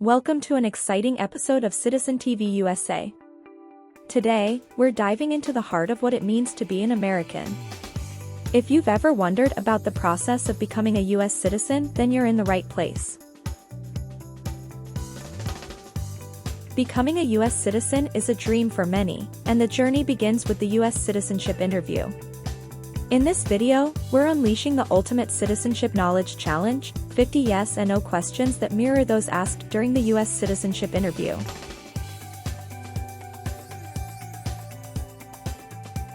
Welcome to an exciting episode of Citizen TV USA. Today, we're diving into the heart of what it means to be an American. If you've ever wondered about the process of becoming a US citizen, then you're in the right place. Becoming a US citizen is a dream for many, and the journey begins with the US Citizenship Interview. In this video, we're unleashing the ultimate citizenship knowledge challenge, 50 yes and no questions that mirror those asked during the US Citizenship Interview.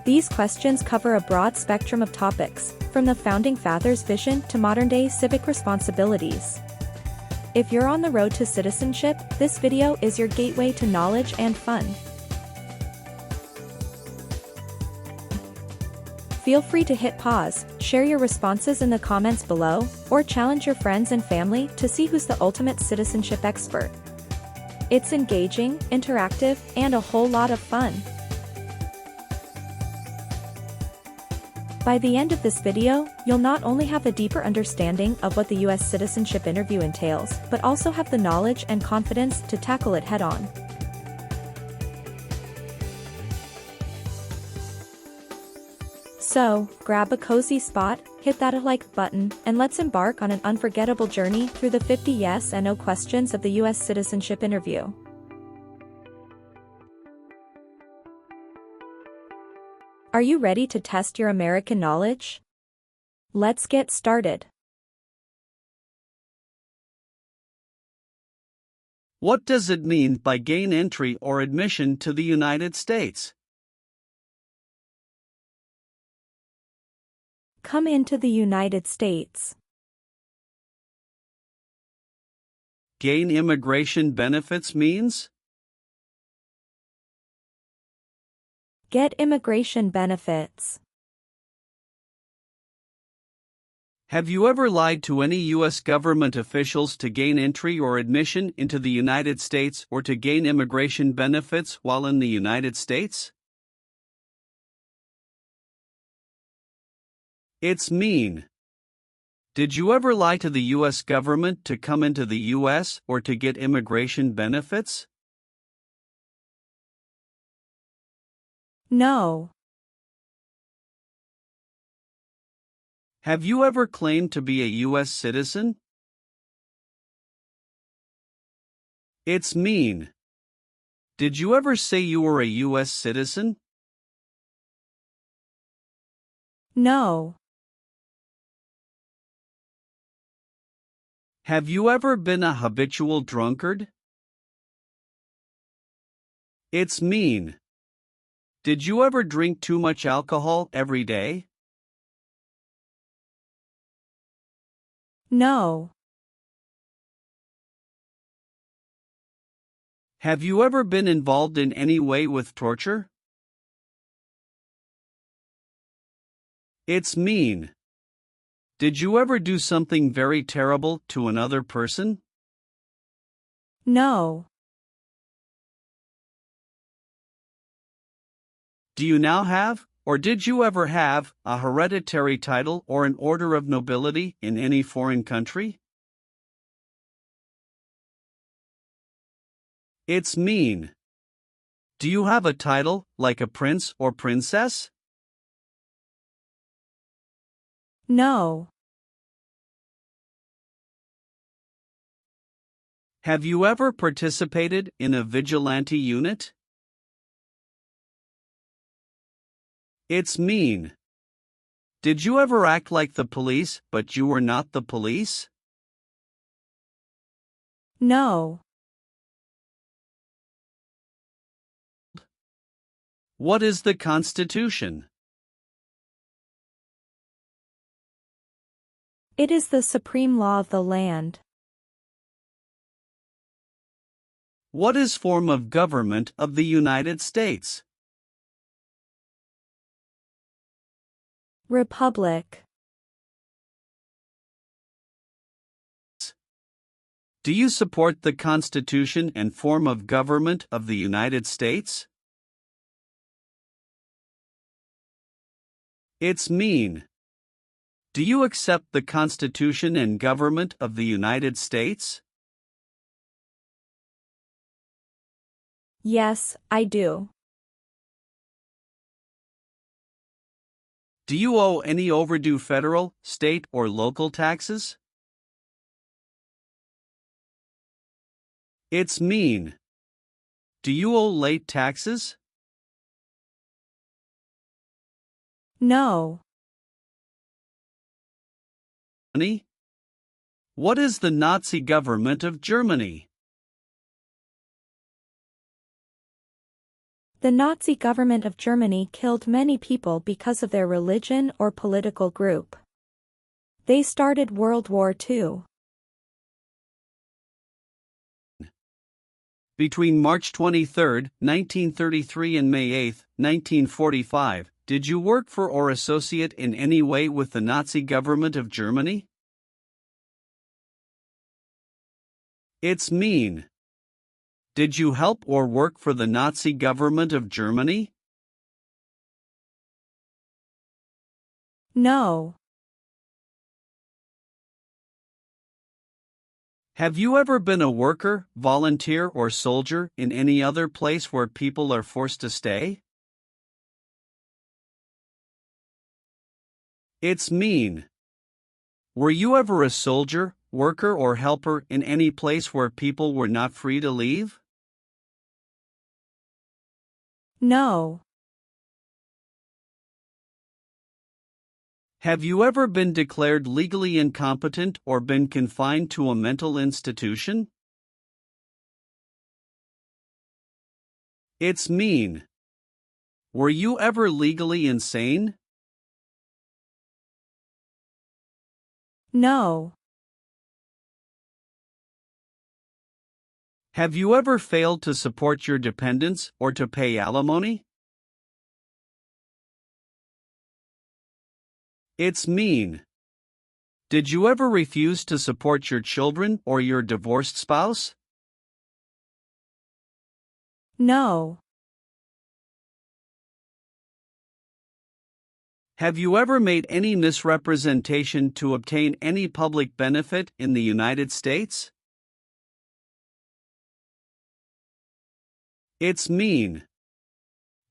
These questions cover a broad spectrum of topics, from the Founding Fathers' vision to modern-day civic responsibilities. If you're on the road to citizenship, this video is your gateway to knowledge and fun. Feel free to hit pause, share your responses in the comments below, or challenge your friends and family to see who's the ultimate citizenship expert. It's engaging, interactive, and a whole lot of fun. By the end of this video, you'll not only have a deeper understanding of what the US Citizenship Interview entails, but also have the knowledge and confidence to tackle it head-on. So, grab a cozy spot, hit that like button, and let's embark on an unforgettable journey through the 50 yes and no questions of the US Citizenship Interview. Are you ready to test your American knowledge? Let's get started. What does it mean by gain entry or admission to the United States? Come into the United States. Gain immigration benefits means? Get immigration benefits. Have you ever lied to any U.S. government officials to gain entry or admission into the United States or to gain immigration benefits while in the United States? It's mean. Did you ever lie to the U.S. government to come into the U.S. or to get immigration benefits? No. Have you ever claimed to be a U.S. citizen? It's mean. Did you ever say you were a U.S. citizen? No. Have you ever been a habitual drunkard? It's mean. Did you ever drink too much alcohol every day? No. Have you ever been involved in any way with torture? It's mean. Did you ever do something very terrible to another person? No. Do you now have, or did you ever have, a hereditary title or an order of nobility in any foreign country? It's mean. Do you have a title, like a prince or princess? No. Have you ever participated in a vigilante unit? It's mean. Did you ever act like the police, but you were not the police? No. What is the Constitution? It is the supreme law of the land. What is form of government of the United States? Republic. Do you support the Constitution and form of government of the United States? It's mean. Do you accept the Constitution and government of the United States? Yes, I do. Do you owe any overdue federal, state, or local taxes? It's mean. Do you owe late taxes? No. Money? What is the Nazi government of Germany? The Nazi government of Germany killed many people because of their religion or political group. They started World War II. Between March 23, 1933 and May 8, 1945, did you work for or associate in any way with the Nazi government of Germany? It's mean. Did you help or work for the Nazi government of Germany? No. Have you ever been a worker, volunteer, or soldier in any other place where people are forced to stay? It's mean. Were you ever a soldier, worker, or helper in any place where people were not free to leave? No. Have you ever been declared legally incompetent or been confined to a mental institution? It's mean. Were you ever legally insane? No. Have you ever failed to support your dependents or to pay alimony? It's mean. Did you ever refuse to support your children or your divorced spouse? No. Have you ever made any misrepresentation to obtain any public benefit in the United States? It's mean.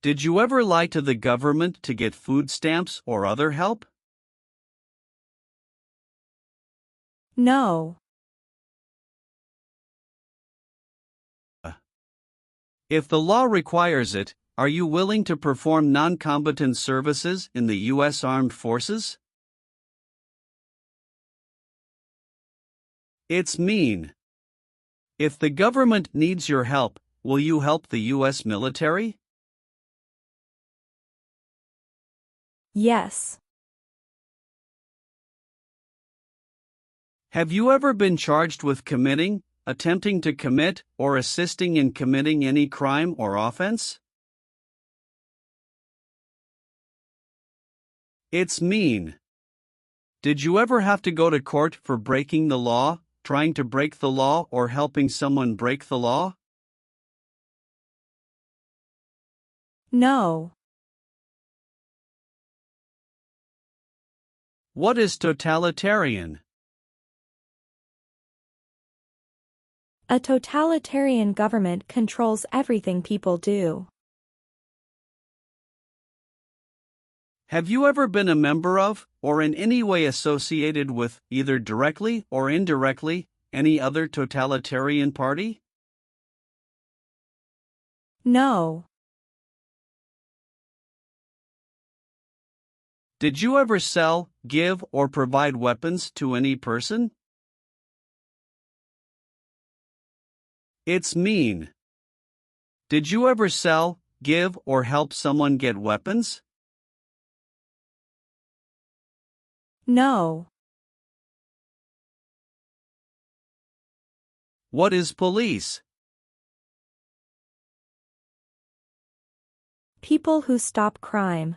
Did you ever lie to the government to get food stamps or other help? No. If the law requires it, are you willing to perform non-combatant services in the U.S. Armed Forces? It's mean. If the government needs your help, will you help the U.S. military? Yes. Have you ever been charged with committing, attempting to commit, or assisting in committing any crime or offense? It's mean. Did you ever have to go to court for breaking the law, trying to break the law, or helping someone break the law? No. What is totalitarian? A totalitarian government controls everything people do. Have you ever been a member of, or in any way associated with, either directly or indirectly, any other totalitarian party? No. Did you ever sell, give, or provide weapons to any person? It's mean. Did you ever sell, give, or help someone get weapons? No. What is police? People who stop crime.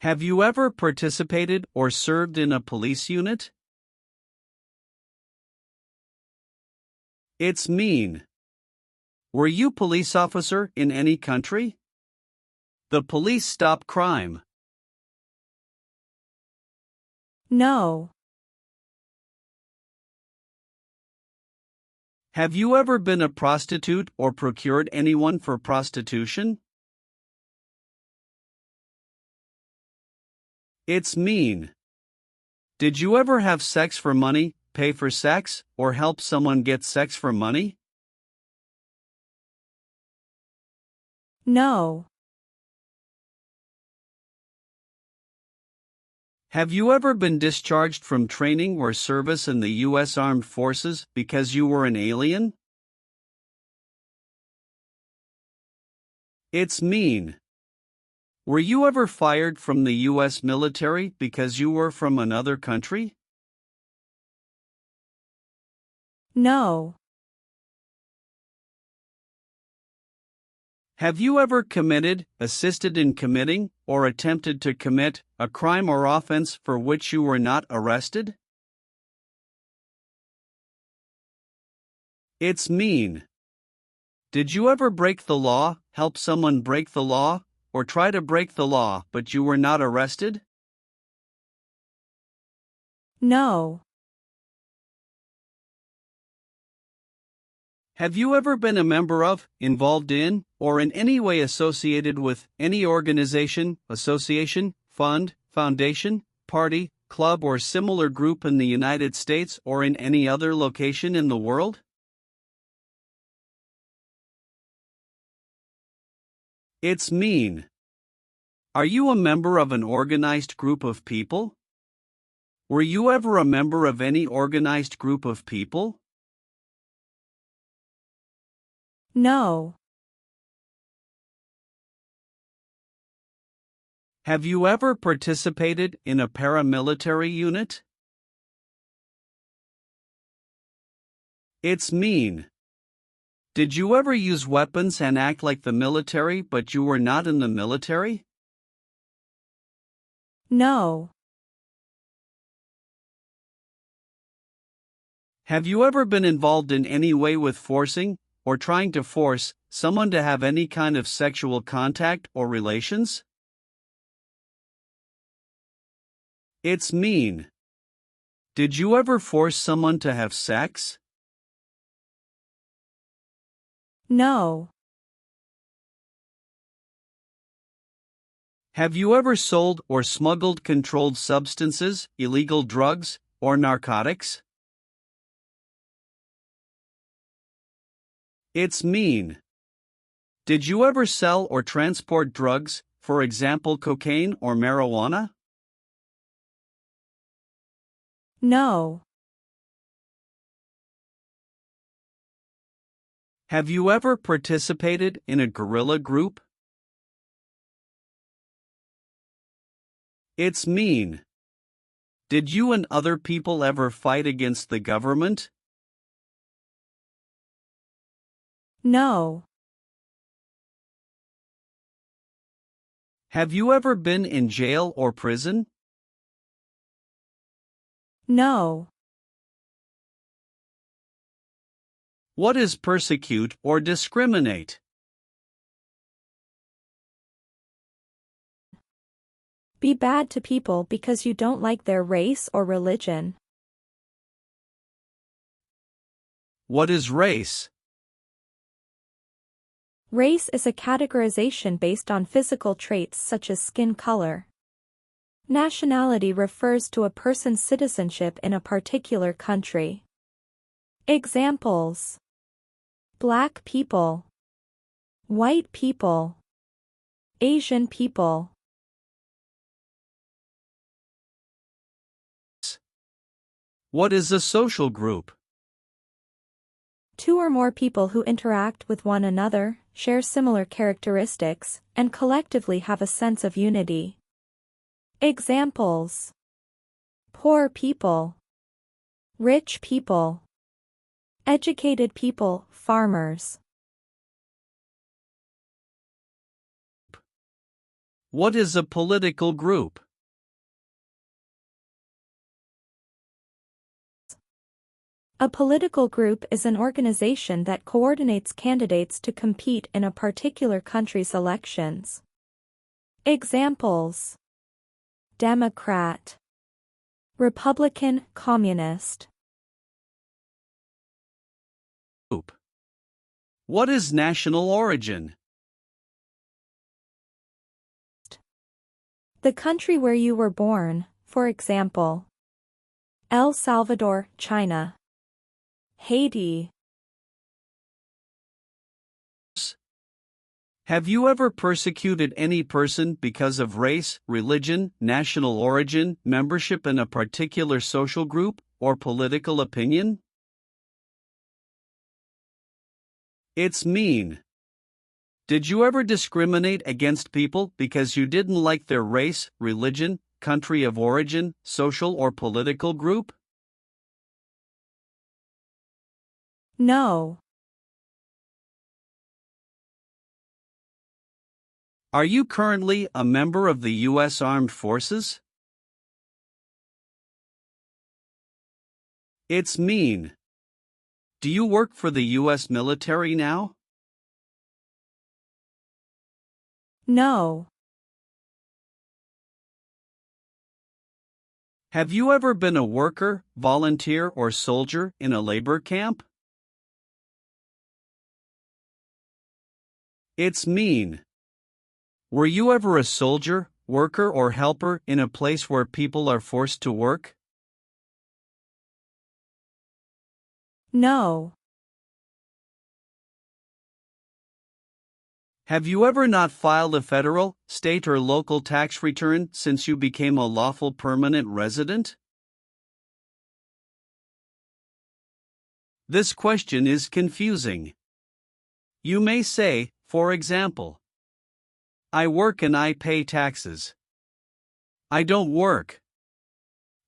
Have you ever participated or served in a police unit? It's mean. Were you police officer in any country? The police stop crime. No. Have you ever been a prostitute or procured anyone for prostitution? It's mean. Did you ever have sex for money, pay for sex, or help someone get sex for money? No. Have you ever been discharged from training or service in the U.S. Armed Forces because you were an alien? It's mean. Were you ever fired from the U.S. military because you were from another country? No. Have you ever committed, assisted in committing, or attempted to commit a crime or offense for which you were not arrested? It's mean. Did you ever break the law, help someone break the law, or try to break the law but you were not arrested? No. Have you ever been a member of, involved in, or in any way associated with any organization, association, fund, foundation, party, club, or similar group in the United States or in any other location in the world? It's mean. Are you a member of an organized group of people? Were you ever a member of any organized group of people? No. Have you ever participated in a paramilitary unit? It's mean. Did you ever use weapons and act like the military but you were not in the military? No. Have you ever been involved in any way with forcing, or trying to force, someone to have any kind of sexual contact or relations? It's mean. Did you ever force someone to have sex? No. Have you ever sold or smuggled controlled substances, illegal drugs, or narcotics? It's mean. Did you ever sell or transport drugs, for example cocaine or marijuana? No. Have you ever participated in a guerrilla group? It's mean. Did you and other people ever fight against the government? No. Have you ever been in jail or prison? No. What is persecute or discriminate? Be bad to people because you don't like their race or religion. What is race? Race is a categorization based on physical traits such as skin color. Nationality refers to a person's citizenship in a particular country. Examples: Black people, white people, Asian people. What is a social group? Two or more people who interact with one another, share similar characteristics, and collectively have a sense of unity. Examples: poor people, rich people, educated people, farmers. What is a political group? A political group is an organization that coordinates candidates to compete in a particular country's elections. Examples: Democrat, Republican, Communist. What is national origin? The country where you were born, for example, El Salvador, China. Haiti. Have you ever persecuted any person because of race, religion, national origin, membership in a particular social group, or political opinion? It's mean. Did you ever discriminate against people because you didn't like their race, religion, country of origin, social or political group? No. Are you currently a member of the U.S. Armed Forces? It's mean. Do you work for the U.S. military now? No. Have you ever been a worker, volunteer, or soldier in a labor camp? It's mean. Were you ever a soldier, worker, or helper in a place where people are forced to work? No. Have you ever not filed a federal, state, or local tax return since you became a lawful permanent resident? This question is confusing. You may say, for example, I work and I pay taxes. I don't work.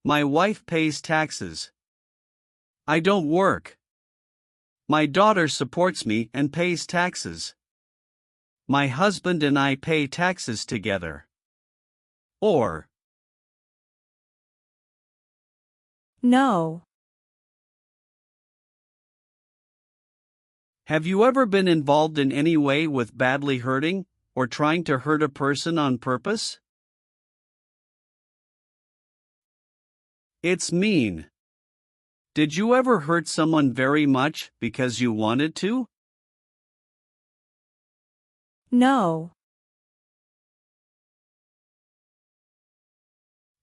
My wife pays taxes. I don't work. My daughter supports me and pays taxes. My husband and I pay taxes together. Or, No. have you ever been involved in any way with badly hurting, or trying to hurt a person on purpose? It's mean. Did you ever hurt someone very much because you wanted to? No.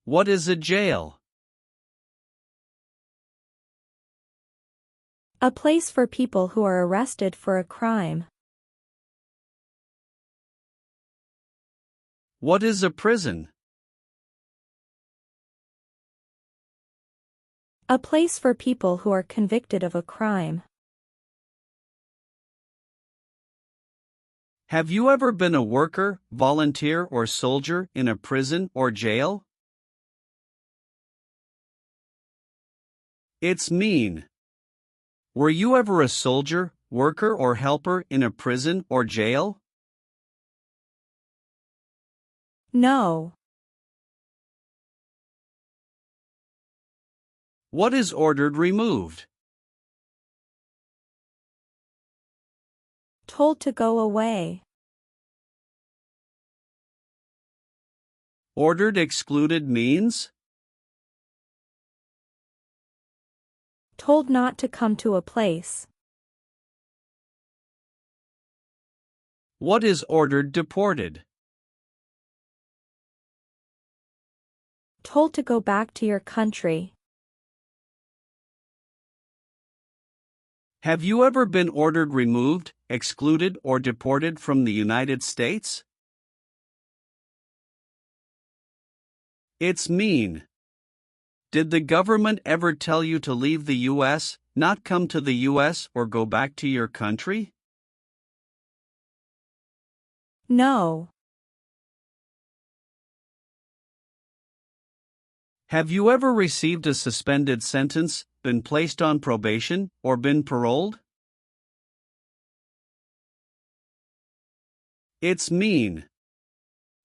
What is a jail? A place for people who are arrested for a crime. What is a prison? A place for people who are convicted of a crime. Have you ever been a worker, volunteer, or soldier in a prison or jail? It's mean. Were you ever a soldier, worker, or helper in a prison or jail? No. What is ordered removed? Told to go away. Ordered excluded means? Told not to come to a place. What is ordered deported? Told to go back to your country. Have you ever been ordered removed, excluded, or deported from the United States? It's mean. Did the government ever tell you to leave the U.S., not come to the U.S., or go back to your country? No. Have you ever received a suspended sentence, been placed on probation, or been paroled? It's mean.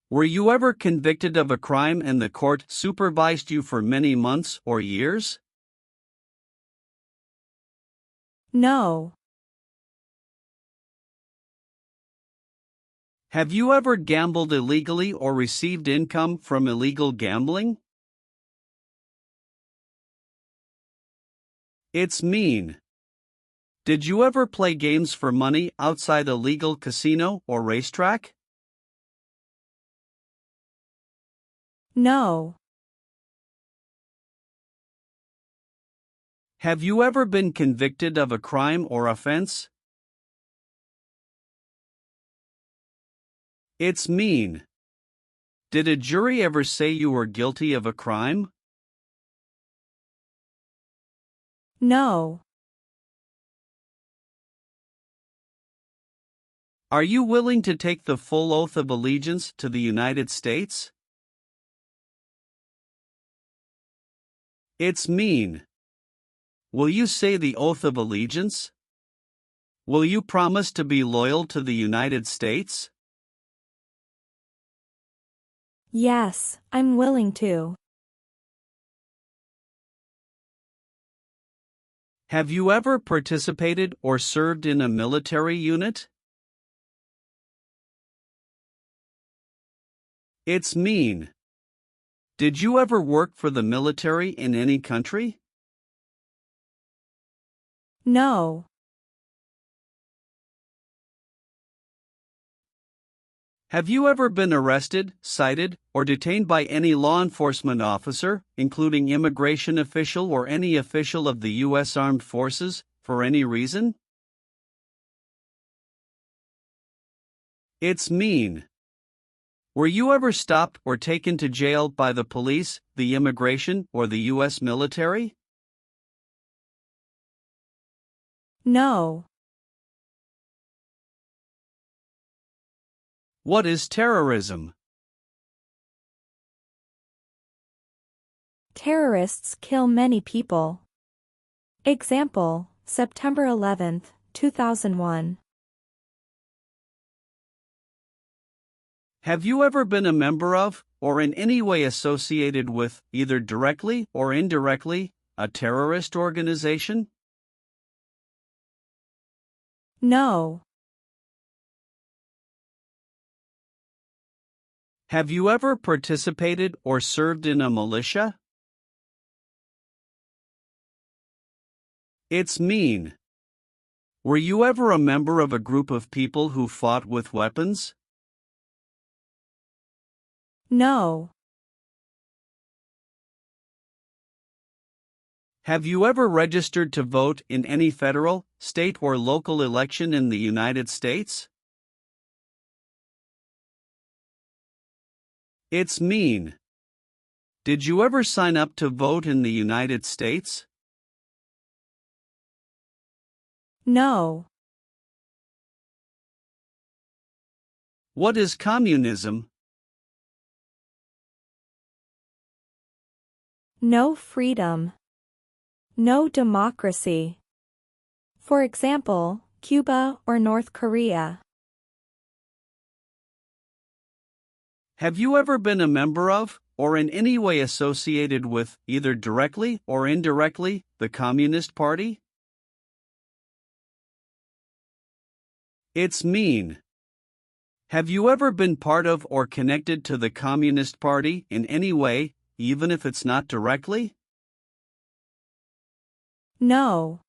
Were you ever convicted of a crime and the court supervised you for many months or years? No. Have you ever gambled illegally or received income from illegal gambling? It's mean. Did you ever play games for money outside a legal casino or racetrack? No. Have you ever been convicted of a crime or offense? It's mean. Did a jury ever say you were guilty of a crime? No. Are you willing to take the full oath of allegiance to the United States? It's mean. Will you say the oath of allegiance? Will you promise to be loyal to the United States? Yes, I'm willing to. Have you ever participated or served in a military unit? It's mean. Did you ever work for the military in any country? No. Have you ever been arrested, cited, or detained by any law enforcement officer, including immigration official or any official of the U.S. Armed Forces, for any reason? It's mean. Were you ever stopped or taken to jail by the police, the immigration, or the U.S. military? No. What is terrorism? Terrorists kill many people. Example, September 11, 2001. Have you ever been a member of, or in any way associated with, either directly or indirectly, a terrorist organization? No. Have you ever participated or served in a militia? It's mean. Were you ever a member of a group of people who fought with weapons? No. Have you ever registered to vote in any federal, state, or local election in the United States? It's mean. Did you ever sign up to vote in the United States? No. What is communism? No freedom. No democracy. For example, Cuba or North Korea. Have you ever been a member of, or in any way associated with, either directly or indirectly, the Communist Party? It's mean. Have you ever been part of or connected to the Communist Party in any way, even if it's not directly? No.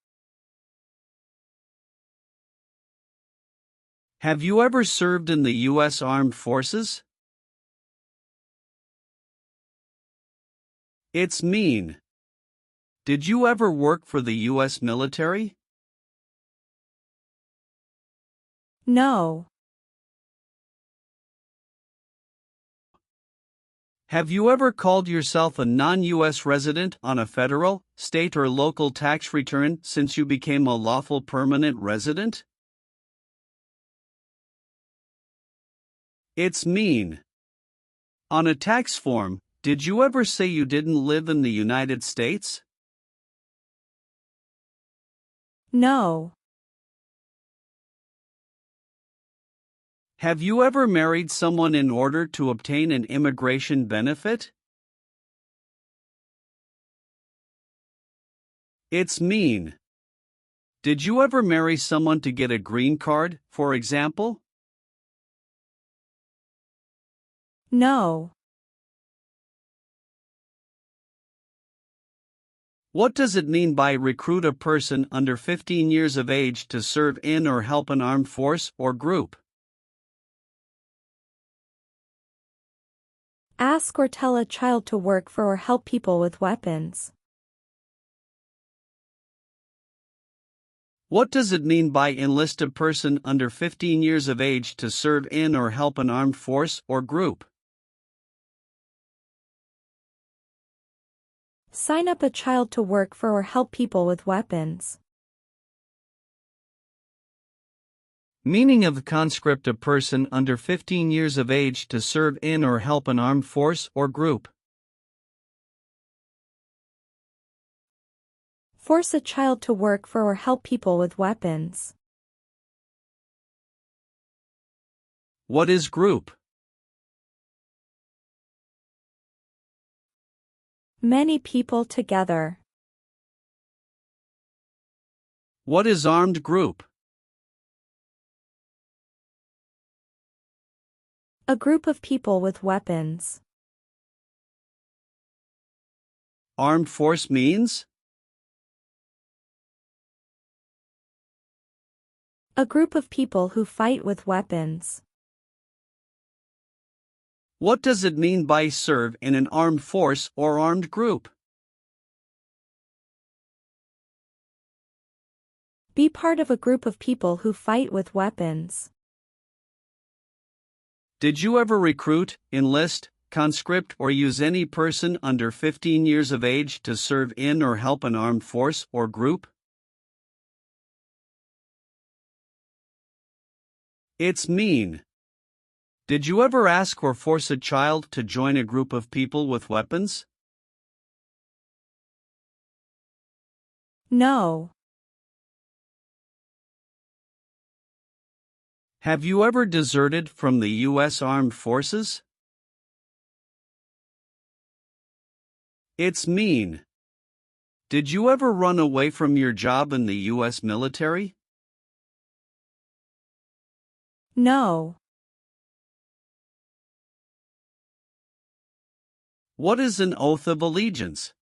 Have you ever served in the U.S. Armed Forces? It's mean. Did you ever work for the U.S. military? No. Have you ever called yourself a non-U.S. resident on a federal, state, or local tax return since you became a lawful permanent resident? It's mean. On a tax form, did you ever say you didn't live in the United States? No. Have you ever married someone in order to obtain an immigration benefit? It's mean. Did you ever marry someone to get a green card, for example? No. What does it mean by recruit a person under 15 years of age to serve in or help an armed force or group? Ask or tell a child to work for or help people with weapons. What does it mean by enlist a person under 15 years of age to serve in or help an armed force or group? Sign up a child to work for or help people with weapons. Meaning of conscript a person under 15 years of age to serve in or help an armed force or group. Force a child to work for or help people with weapons. What is group? Many people together. What is armed group? A group of people with weapons. Armed force means? A group of people who fight with weapons. What does it mean by serve in an armed force or armed group? Be part of a group of people who fight with weapons. Did you ever recruit, enlist, conscript, or use any person under 15 years of age to serve in or help an armed force or group? It's mean. Did you ever ask or force a child to join a group of people with weapons? No. Have you ever deserted from the U.S. Armed Forces? It's mean. Did you ever run away from your job in the U.S. military? No. What is an oath of allegiance?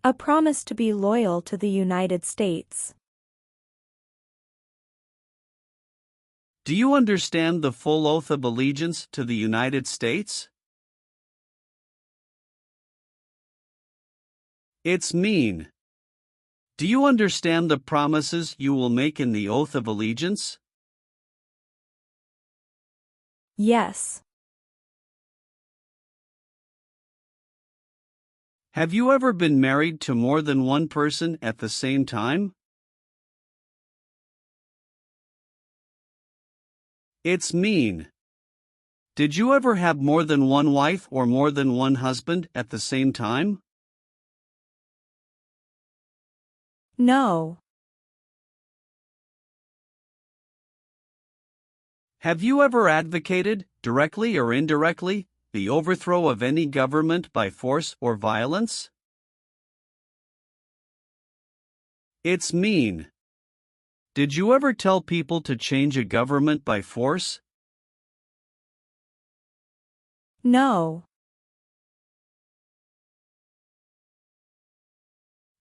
A promise to be loyal to the United States. Do you understand the full oath of allegiance to the United States? It's mean. Do you understand the promises you will make in the oath of allegiance? Yes. Have you ever been married to more than one person at the same time? It's mean. Did you ever have more than one wife or more than one husband at the same time? No. Have you ever advocated, directly or indirectly, the overthrow of any government by force or violence? It's mean. Did you ever tell people to change a government by force? No.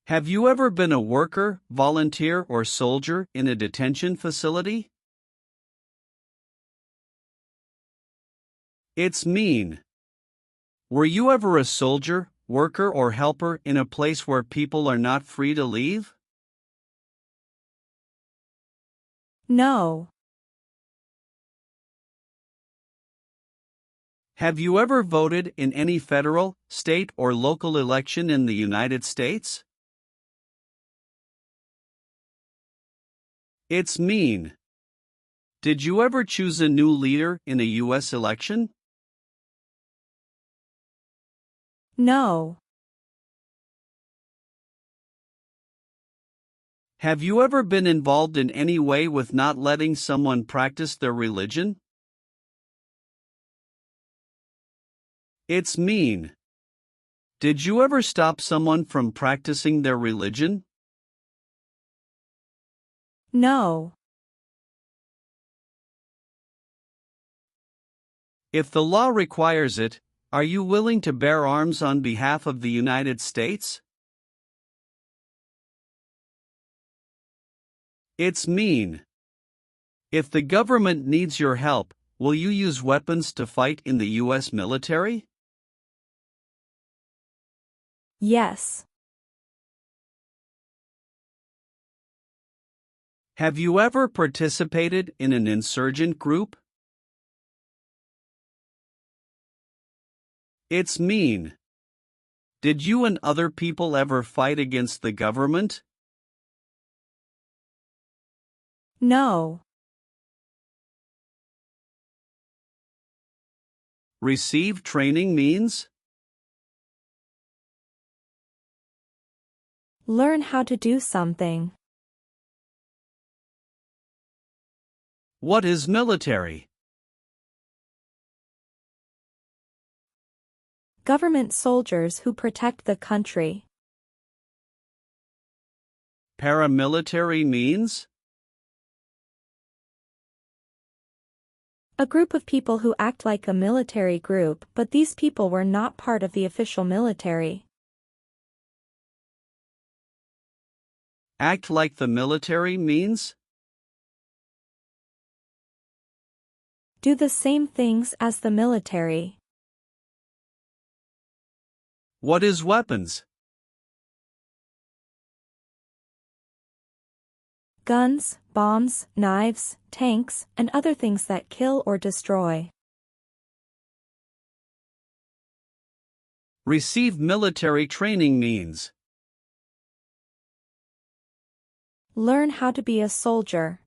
Have you ever been a worker, volunteer, or soldier in a detention facility? It's mean. Were you ever a soldier, worker, or helper in a place where people are not free to leave? No. Have you ever voted in any federal, state, or local election in the United States? It's mean. Did you ever choose a new leader in a U.S. election? No. Have you ever been involved in any way with not letting someone practice their religion? It's mean. Did you ever stop someone from practicing their religion? No. If the law requires it, Are you willing to bear arms on behalf of the United States? It's mean. If the government needs your help, will you use weapons to fight in the U.S. military? Yes. Have you ever participated in an insurgent group? It's mean. Did you and other people ever fight against the government? No. Receive training means? Learn how to do something. What is military? Government soldiers who protect the country. Paramilitary means? A group of people who act like a military group, but these people were not part of the official military. Act like the military means? Do the same things as the military. What is weapons? Guns, bombs, knives, tanks, and other things that kill or destroy. Receive military training means? Learn how to be a soldier.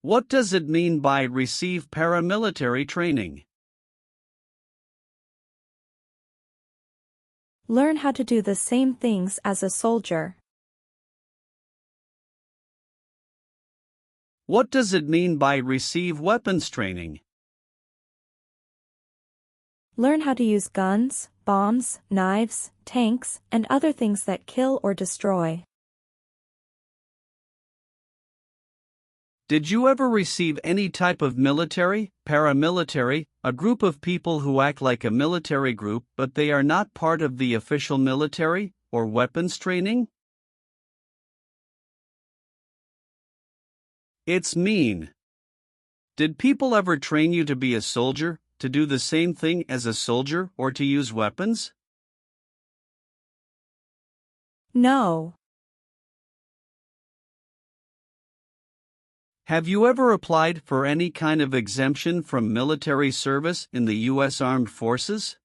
What does it mean by receive paramilitary training? Learn how to do the same things as a soldier. What does it mean by receive weapons training? Learn how to use guns, bombs, knives, tanks, and other things that kill or destroy. Did you ever receive any type of military, paramilitary, a group of people who act like a military group but they are not part of the official military, or weapons training? It's mean. Did people ever train you to be a soldier, to do the same thing as a soldier, or to use weapons? No. Have you ever applied for any kind of exemption from military service in the U.S. Armed Forces?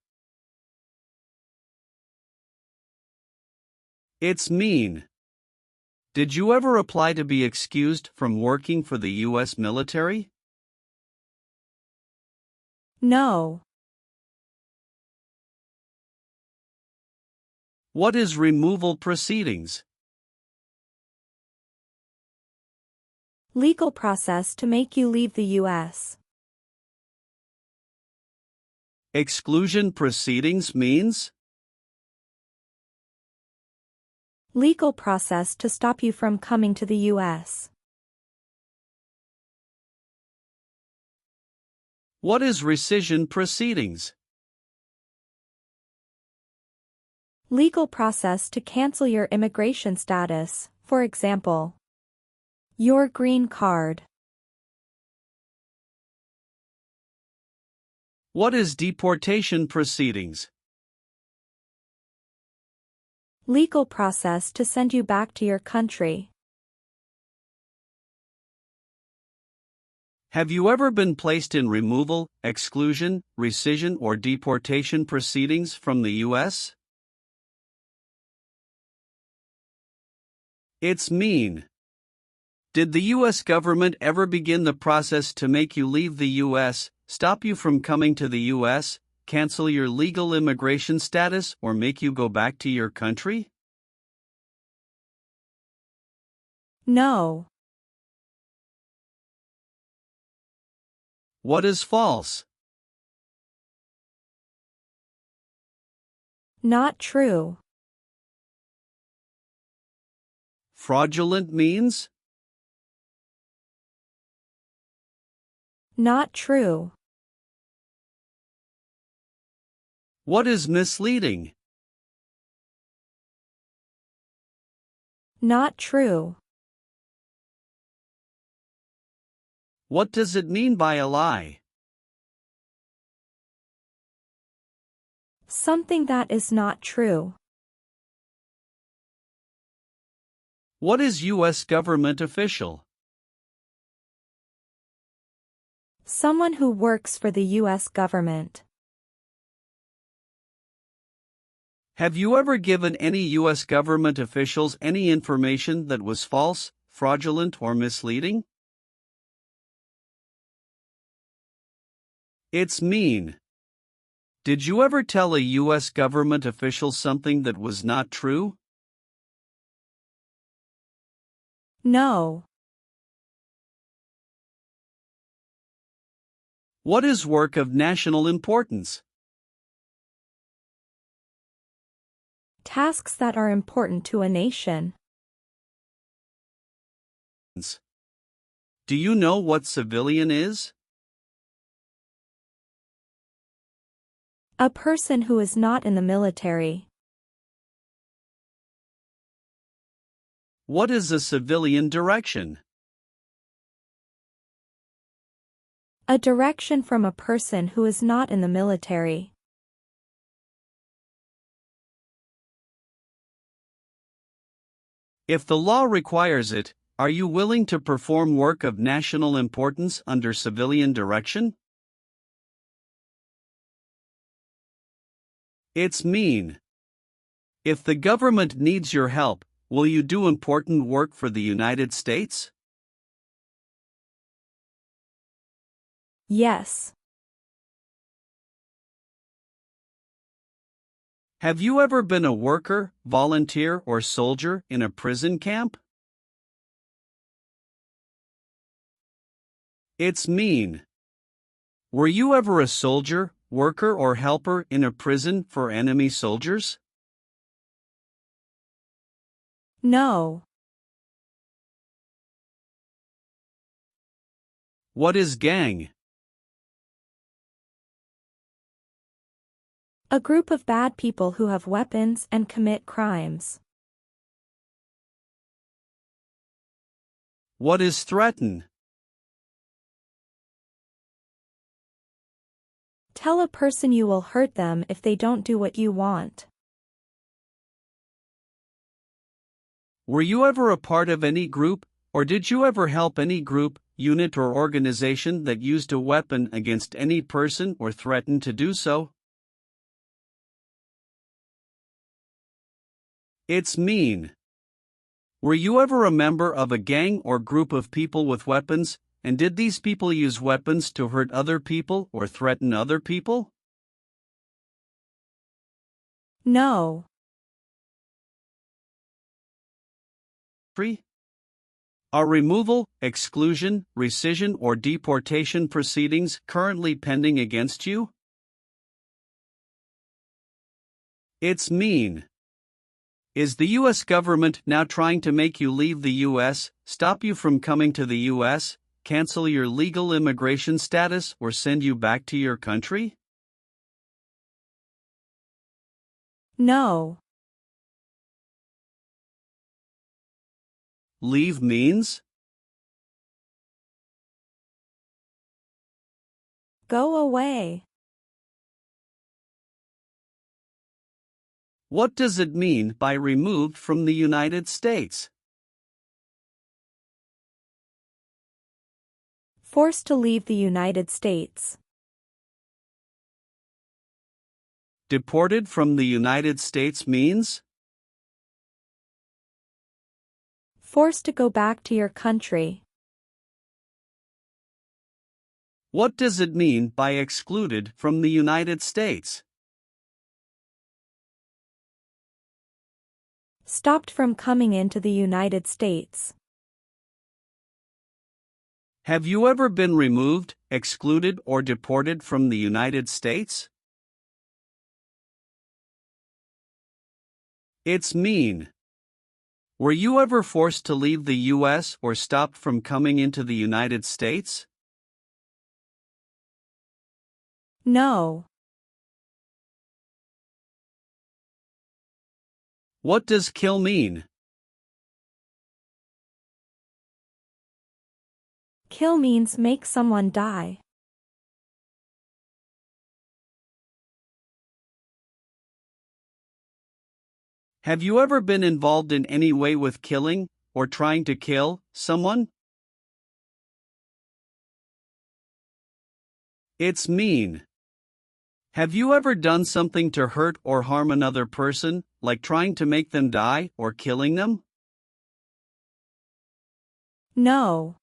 It's mean. Did you ever apply to be excused from working for the U.S. military? No. What is removal proceedings? Legal process to make you leave the U.S. Exclusion proceedings means? Legal process to stop you from coming to the U.S. What is rescission proceedings? Legal process to cancel your immigration status, for example, your green card. What is deportation proceedings? Legal process to send you back to your country. Have you ever been placed in removal, exclusion, rescission, or deportation proceedings from the U.S.? It's mean. Did the U.S. government ever begin the process to make you leave the U.S., stop you from coming to the U.S., cancel your legal immigration status, or make you go back to your country? No. What is false? Not true. Fraudulent means? Not true. What is misleading? Not true. What does it mean by a lie? Something that is not true. What is U.S. government official? Someone who works for the U.S. government. Have you ever given any U.S. government officials any information that was false, fraudulent, or misleading? It's mean. Did you ever tell a U.S. government official something that was not true? No. What is work of national importance? Tasks that are important to a nation. Do you know what civilian is? A person who is not in the military. What is a civilian direction? A direction from a person who is not in the military. If the law requires it, are you willing to perform work of national importance under civilian direction? It's mean. If the government needs your help, will you do important work for the United States? Yes. Have you ever been a worker, volunteer, or soldier in a prison camp? It's mean. Were you ever a soldier, worker, or helper in a prison for enemy soldiers? No. What is gang? A group of bad people who have weapons and commit crimes. What is threaten? Tell a person you will hurt them if they don't do what you want. Were you ever a part of any group, or did you ever help any group, unit, or organization that used a weapon against any person or threatened to do so? It's mean. Were you ever a member of a gang or group of people with weapons, and did these people use weapons to hurt other people or threaten other people? No. Are removal, exclusion, rescission, or deportation proceedings currently pending against you? It's mean. Is the U.S. government now trying to make you leave the U.S., stop you from coming to the U.S., cancel your legal immigration status, or send you back to your country? No. Leave means? Go away. What does it mean by removed from the United States? Forced to leave the United States. Deported from the United States means? Forced to go back to your country. What does it mean by excluded from the United States? Stopped from coming into the United States. Have you ever been removed, excluded, or deported from the United States? It's mean. Were you ever forced to leave the U.S. or stopped from coming into the United States? No. What does kill mean? Kill means make someone die. Have you ever been involved in any way with killing, or trying to kill, someone? It's mean. Have you ever done something to hurt or harm another person, like trying to make them die or killing them? No.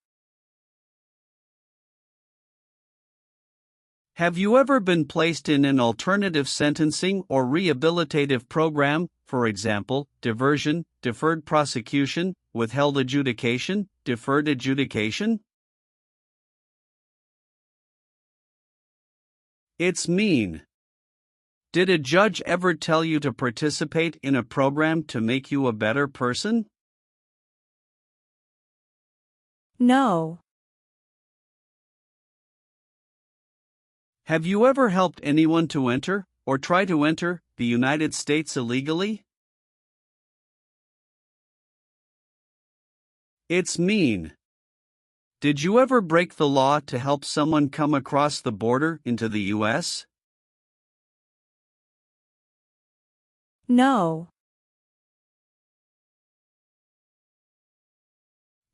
Have you ever been placed in an alternative sentencing or rehabilitative program, for example, diversion, deferred prosecution, withheld adjudication, deferred adjudication? It's mean. Did a judge ever tell you to participate in a program to make you a better person? No. Have you ever helped anyone to enter, or try to enter, the United States illegally? It's mean. Did you ever break the law to help someone come across the border into the US? No.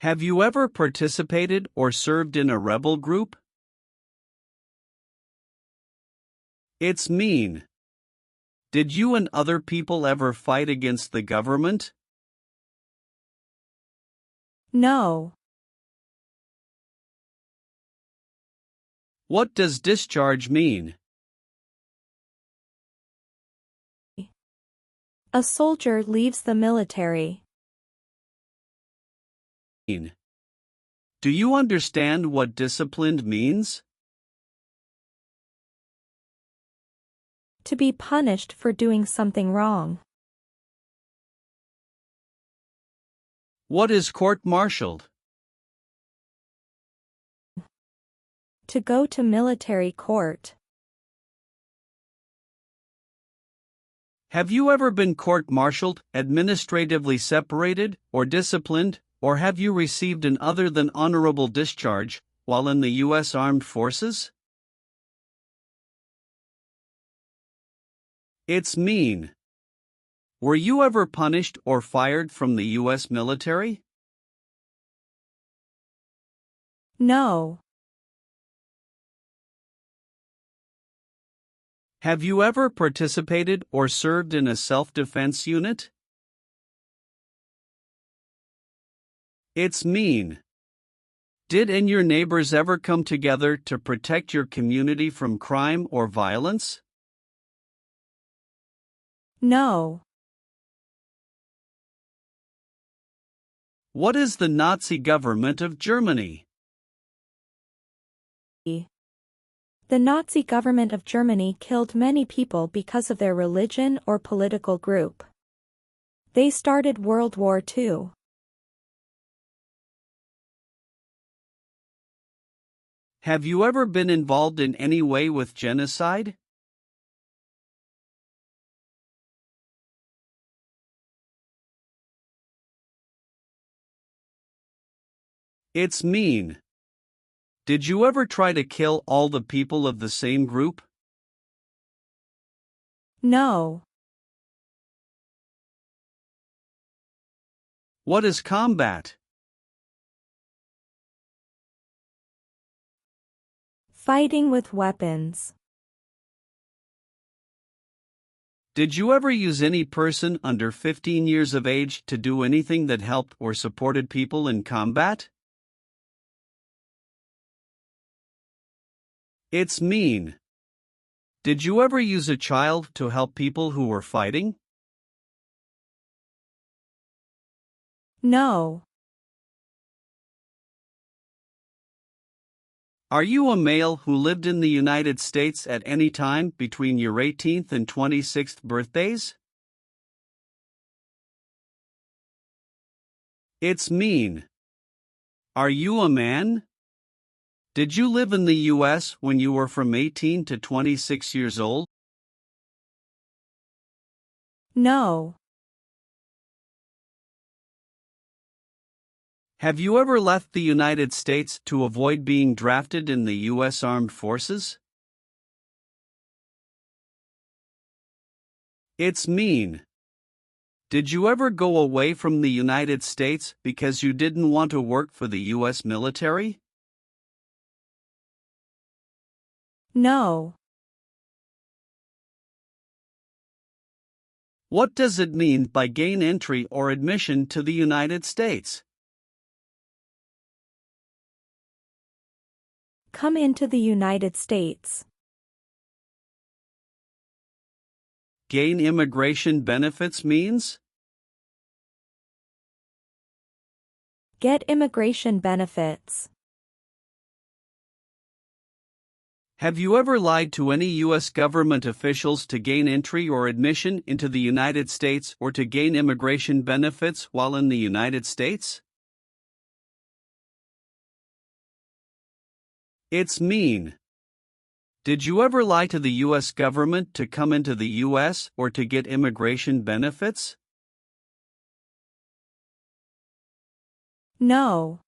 Have you ever participated or served in a rebel group? It's mean. Did you and other people ever fight against the government? No. What does discharge mean? A soldier leaves the military. Do you understand what disciplined means? To be punished for doing something wrong. What is court-martialed? To go to military court. Have you ever been court-martialed, administratively separated, or disciplined, or have you received an other than honorable discharge while in the U.S. Armed Forces? It's mean. Were you ever punished or fired from the U.S. military? No. Have you ever participated or served in a self-defense unit? It's mean. Did and your neighbors ever come together to protect your community from crime or violence? No. What is the Nazi government of Germany? The Nazi government of Germany killed many people because of their religion or political group. They started World War II. Have you ever been involved in any way with genocide? It's mean. Did you ever try to kill all the people of the same group? No. What is combat? Fighting with weapons. Did you ever use any person under 15 years of age to do anything that helped or supported people in combat? It's mean. Did you ever use a child to help people who were fighting? No. Are you a male who lived in the United States at any time between your 18th and 26th birthdays? It's mean. Are you a man? Did you live in the U.S. when you were from 18 to 26 years old? No. Have you ever left the United States to avoid being drafted in the U.S. Armed Forces? It's mean. Did you ever go away from the United States because you didn't want to work for the U.S. military? No. What does it mean by gain entry or admission to the United States? Come into the United States. Gain immigration benefits means? Get immigration benefits. Have you ever lied to any U.S. government officials to gain entry or admission into the United States or to gain immigration benefits while in the United States? It's mean. Did you ever lie to the U.S. government to come into the U.S. or to get immigration benefits? No.